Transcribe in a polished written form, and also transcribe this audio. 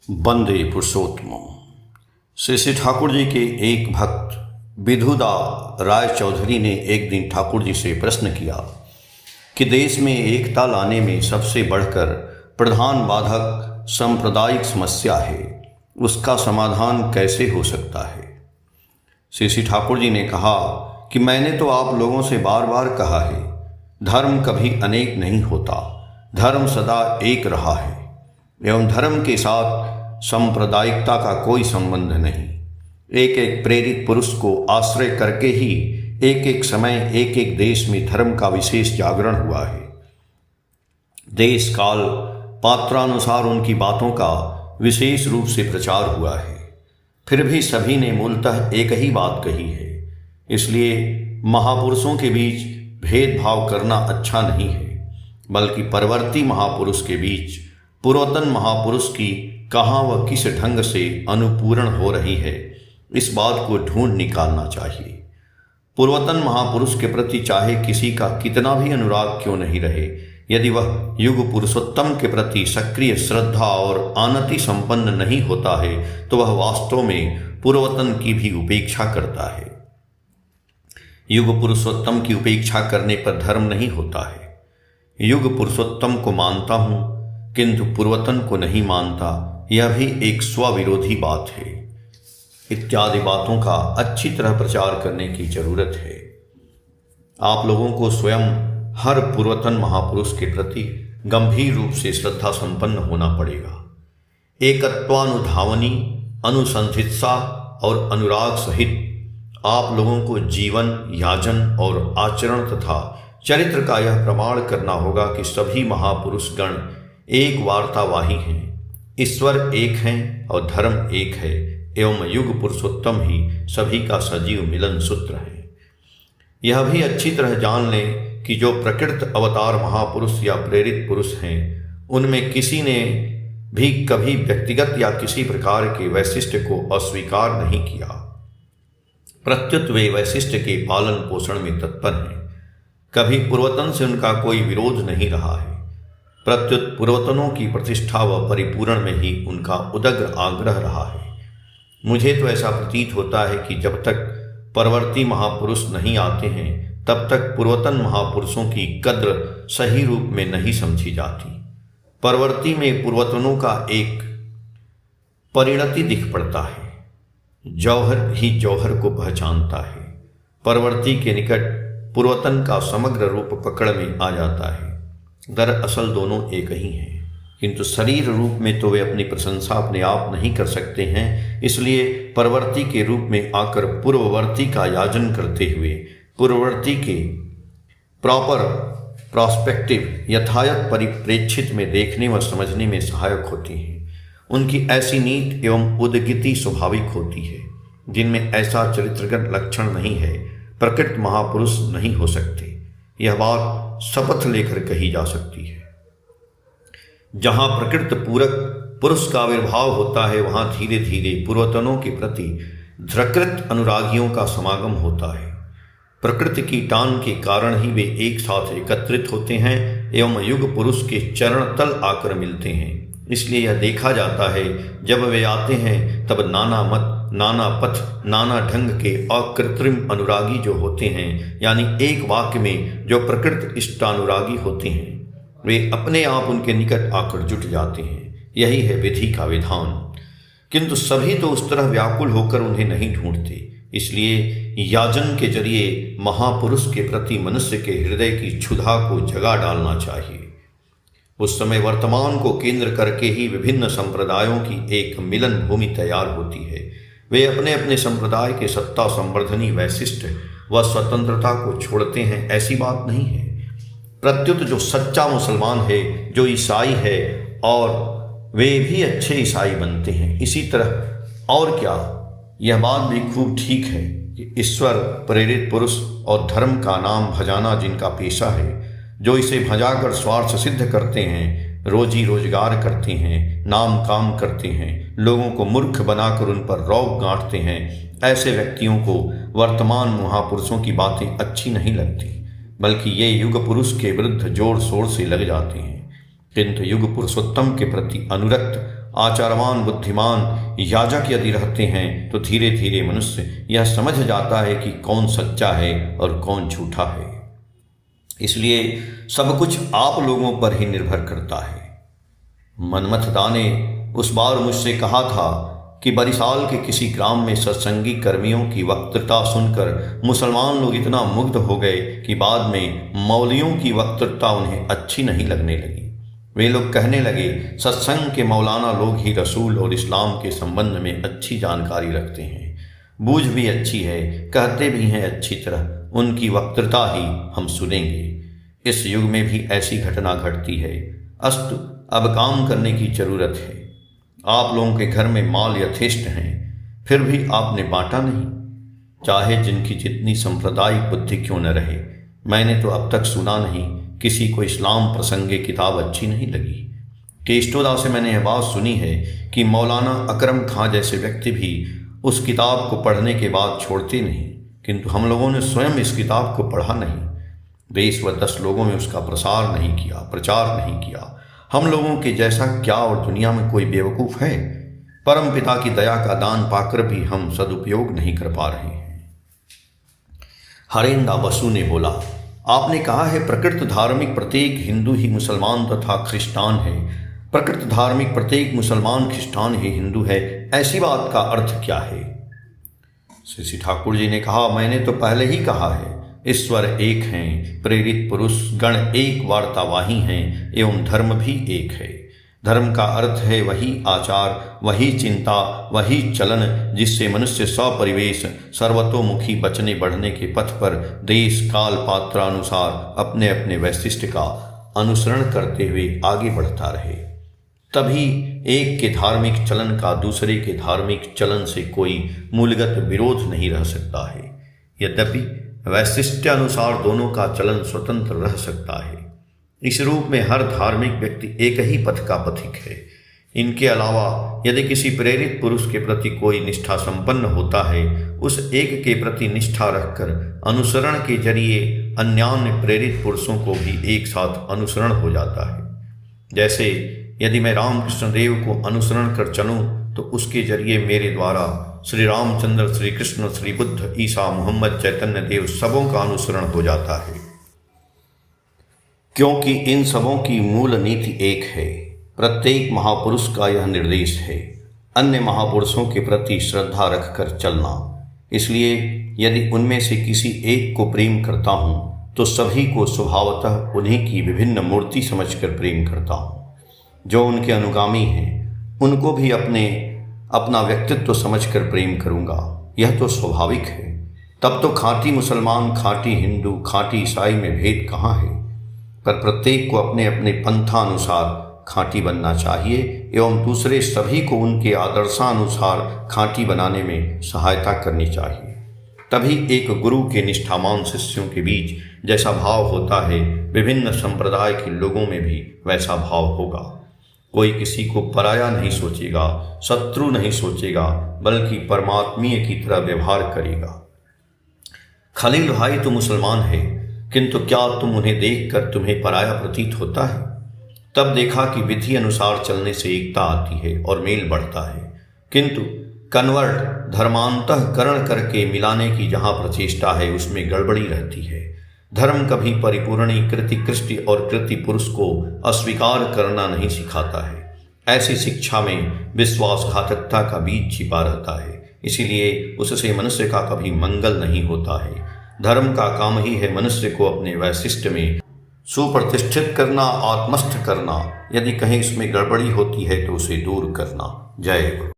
वंदे पुरुषोत्तम। श्री श्री ठाकुर जी के एक भक्त विधुदा राय चौधरी ने एक दिन ठाकुर जी से प्रश्न किया कि देश में एकता लाने में सबसे बढ़कर प्रधान बाधक सांप्रदायिक समस्या है, उसका समाधान कैसे हो सकता है। श्री श्री ठाकुर जी ने कहा कि मैंने तो आप लोगों से बार बार कहा है, धर्म कभी अनेक नहीं होता, धर्म सदा एक रहा है एवं धर्म के साथ सांप्रदायिकता का कोई संबंध नहीं। एक एक प्रेरित पुरुष को आश्रय करके ही एक एक समय एक एक देश में धर्म का विशेष जागरण हुआ है। देश काल पात्रानुसार उनकी बातों का विशेष रूप से प्रचार हुआ है, फिर भी सभी ने मूलतः एक ही बात कही है। इसलिए महापुरुषों के बीच भेदभाव करना अच्छा नहीं है, बल्कि परवर्ती महापुरुष के बीच पूर्वतन महापुरुष की कहाँ व किस ढंग से अनुपूरण हो रही है, इस बात को ढूंढ निकालना चाहिए। पूर्वतन महापुरुष के प्रति चाहे किसी का कितना भी अनुराग क्यों नहीं रहे, यदि वह युग पुरुषोत्तम के प्रति सक्रिय श्रद्धा और आनति संपन्न नहीं होता है तो वह वास्तव में पूर्वतन की भी उपेक्षा करता है। युग पुरुषोत्तम की उपेक्षा करने पर धर्म नहीं होता है। युग पुरुषोत्तम को मानता हूँ किंतु पूर्वतन को नहीं मानता, यह भी एक स्वविरोधी बात है, इत्यादि बातों का अच्छी तरह प्रचार करने की जरूरत है। आप लोगों को स्वयं हर पूर्वतन महापुरुष के प्रति गंभीर रूप से श्रद्धा संपन्न होना पड़ेगा। एकत्वानुधावनी, अनुसंधित्सा और अनुराग सहित आप लोगों को जीवन, याजन और आचरण तथा चरित्र का यह प्रमाण करना होगा कि सभी महापुरुष गण एक वार्तावाही हैं, ईश्वर एक हैं और धर्म एक है एवं युग पुरुषोत्तम ही सभी का सजीव मिलन सूत्र है। यह भी अच्छी तरह जान लें कि जो प्रकृत अवतार महापुरुष या प्रेरित पुरुष हैं, उनमें किसी ने भी कभी व्यक्तिगत या किसी प्रकार के वैशिष्ट्य को अस्वीकार नहीं किया। प्रत्युत वे वैशिष्ट्य के पालन पोषण में तत्पर हैं। कभी पूर्वतन से उनका कोई विरोध नहीं रहा है। प्रत्युत पूर्वतनों की प्रतिष्ठा व परिपूरण में ही उनका उदग्र आग्रह रहा है। मुझे तो ऐसा प्रतीत होता है कि जब तक परवर्ती महापुरुष नहीं आते हैं तब तक पूर्वतन महापुरुषों की कद्र सही रूप में नहीं समझी जाती। परवर्ती में पूर्वतनों का एक परिणति दिख पड़ता है। जौहर ही जौहर को पहचानता है। परवर्ती के निकट पूर्वतन का समग्र रूप पकड़ में आ जाता है। दरअसल दोनों एक ही हैं, किंतु शरीर रूप में तो वे अपनी प्रशंसा अपने आप नहीं कर सकते हैं। इसलिए परवर्ती के रूप में आकर पूर्ववर्ती का याजन करते हुए पूर्ववर्ती के प्रॉपर प्रॉस्पेक्टिव यथायथ परिप्रेक्षित में देखने व समझने में सहायक होती हैं। उनकी ऐसी नीति एवं उद्गति स्वाभाविक होती है। जिनमें ऐसा चरित्रगत लक्षण नहीं है, प्रकृत महापुरुष नहीं हो सकते। यह बात शपथ लेकर कही जा सकती है। जहाँ प्रकृत पूरक पुरुष का आविर्भाव होता है, वहाँ धीरे धीरे पूर्वतनों के प्रति धृकृत अनुरागियों का समागम होता है। प्रकृति की टान के कारण ही वे एक साथ एकत्रित होते हैं एवं युग पुरुष के चरण तल आकर मिलते हैं। इसलिए यह देखा जाता है जब वे आते हैं तब नाना मत, नाना पथ, नाना ढंग के अकृत्रिम अनुरागी जो होते हैं, यानी एक वाक्य में जो प्रकृत इष्टानुरागी होते हैं, वे अपने आप उनके निकट आकर जुट जाते हैं। यही है विधि का विधान। किंतु सभी तो उस तरह व्याकुल होकर उन्हें नहीं ढूंढते। इसलिए याजन के जरिए महापुरुष के प्रति मनुष्य के हृदय की क्षुधा को जगा डालना चाहिए। उस समय वर्तमान को केंद्र करके ही विभिन्न संप्रदायों की एक मिलन भूमि तैयार होती है। वे अपने अपने संप्रदाय के सत्ता संवर्धनी वैशिष्ट व स्वतंत्रता को छोड़ते हैं, ऐसी बात नहीं है। प्रत्युत जो सच्चा मुसलमान है, जो ईसाई है, और वे भी अच्छे ईसाई बनते हैं। इसी तरह और क्या, यह बात भी खूब ठीक है कि ईश्वर प्रेरित पुरुष और धर्म का नाम भजाना जिनका पेशा है, जो इसे भजाकर स्वार्थ सिद्ध करते हैं, रोजी रोजगार करते हैं, नाम काम करते हैं, लोगों को मूर्ख बनाकर उन पर रौब गांठते हैं, ऐसे व्यक्तियों को वर्तमान महापुरुषों की बातें अच्छी नहीं लगती। बल्कि ये युग पुरुष के विरुद्ध जोर शोर से लग जाते हैं। किंतु युग पुरुषोत्तम के प्रति अनुरक्त आचारवान बुद्धिमान याजक यदि रहते हैं तो धीरे धीरे मनुष्य यह समझ जाता है कि कौन सच्चा है और कौन झूठा है। इसलिए सब कुछ आप लोगों पर ही निर्भर करता है। मनमथदा ने उस बार मुझसे कहा था कि बरिसाल के किसी ग्राम में सत्संगी कर्मियों की वक्तृता सुनकर मुसलमान लोग इतना मुग्ध हो गए कि बाद में मौलवियों की वक्तृता उन्हें अच्छी नहीं लगने लगी। वे लोग कहने लगे, सत्संग के मौलाना लोग ही रसूल और इस्लाम के संबंध में अच्छी जानकारी रखते हैं, बूझ भी अच्छी है, कहते भी हैं अच्छी तरह, उनकी वक्तृता ही हम सुनेंगे। इस युग में भी ऐसी घटना घटती है। अस्तु, अब काम करने की जरूरत है। आप लोगों के घर में माल यथेष्ट हैं, फिर भी आपने बांटा नहीं, चाहे जिनकी जितनी सांप्रदायिक बुद्धि क्यों न रहे। मैंने तो अब तक सुना नहीं किसी को इस्लाम प्रसंगे किताब अच्छी नहीं लगी। केष्टोदा से मैंने यह बात सुनी है कि मौलाना अकरम खां जैसे व्यक्ति भी उस किताब को पढ़ने के बाद छोड़ते नहीं, किंतु हम लोगों ने स्वयं इस किताब को पढ़ा नहीं। 20 व 10 लोगों में उसका प्रसार नहीं किया, प्रचार नहीं किया। हम लोगों के जैसा क्या और दुनिया में कोई बेवकूफ़ है? परम पिता की दया का दान पाकर भी हम सदुपयोग नहीं कर पा रहे हैं। हरेंद्र बसु ने बोला, आपने कहा है प्रकृत धार्मिक प्रत्येक हिंदू ही मुसलमान तथा ख्रिस्तान है। प्रकृत धार्मिक प्रत्येक मुसलमान ख्रिस्तान ही हिंदू है, ऐसी बात का अर्थ क्या है? श्री ठाकुर जी ने कहा, मैंने तो पहले ही कहा है, ईश्वर एक हैं, प्रेरित पुरुष गण एक वार्तावाही हैं, एवं धर्म भी एक है। धर्म का अर्थ है वही आचार, वही चिंता, वही चलन जिससे मनुष्य सपरिवेश सर्वतोमुखी बचने बढ़ने के पथ पर देश काल पात्रानुसार अपने अपने वैशिष्ट्य का अनुसरण करते हुए आगे बढ़ता रहे। तभी एक के धार्मिक चलन का दूसरे के धार्मिक चलन से कोई मूलगत विरोध नहीं रह सकता है। यद्यपि वैशिष्ट्यानुसार दोनों का चलन स्वतंत्र रह सकता है। इस रूप में हर धार्मिक व्यक्ति एक ही पथ का पथिक है। इनके अलावा यदि किसी प्रेरित पुरुष के प्रति कोई निष्ठा संपन्न होता है, उस एक के प्रति निष्ठा रखकर अनुसरण के जरिए अन्यान्य प्रेरित पुरुषों को भी एक साथ अनुसरण हो जाता है। जैसे यदि मैं रामकृष्ण देव को अनुसरण कर चलूं तो उसके जरिए मेरे द्वारा श्री रामचंद्र, श्री कृष्ण, श्री बुद्ध, ईसा, मोहम्मद, चैतन्य देव सबों का अनुसरण हो जाता है, क्योंकि इन सबों की मूल नीति एक है। प्रत्येक महापुरुष का यह निर्देश है, अन्य महापुरुषों के प्रति श्रद्धा रखकर चलना। इसलिए यदि उनमें से किसी एक को प्रेम करता हूँ तो सभी को स्वभावतः उन्हीं की विभिन्न मूर्ति समझकर प्रेम करता हूँ। जो उनके अनुगामी हैं उनको भी अपना व्यक्तित्व समझकर प्रेम करूँगा। यह तो स्वाभाविक है। तब तो खाँटी मुसलमान, खाँटी हिंदू, खाँटी ईसाई में भेद कहाँ है? पर प्रत्येक को अपने अपने पंथानुसार खाँटी बनना चाहिए एवं दूसरे सभी को उनके आदर्शानुसार खाँटी बनाने में सहायता करनी चाहिए। तभी एक गुरु के निष्ठावान शिष्यों के बीच जैसा भाव होता है, विभिन्न संप्रदाय के लोगों में भी वैसा भाव होगा। कोई किसी को पराया नहीं सोचेगा, शत्रु नहीं सोचेगा, बल्कि परमात्मीय की तरह व्यवहार करेगा। खलील भाई तो मुसलमान है, किंतु क्या तुम उन्हें देखकर तुम्हें पराया प्रतीत होता है? तब देखा कि विधि अनुसार चलने से एकता आती है और मेल बढ़ता है, किंतु कन्वर्ट धर्मांतःकरण करके मिलाने की जहाँ प्रचेष्टा है उसमें गड़बड़ी रहती है। धर्म कभी परिपूर्णी कृति कृष्टि और कृति पुरुष को अस्वीकार करना नहीं सिखाता है। ऐसी शिक्षा में विश्वासघातकता का बीज छिपा रहता है, इसीलिए उससे मनुष्य का कभी मंगल नहीं होता है। धर्म का काम ही है मनुष्य को अपने वैशिष्ट में सुप्रतिष्ठित करना, आत्मस्थ करना। यदि कहीं इसमें गड़बड़ी होती है तो उसे दूर करना। जय गुरु।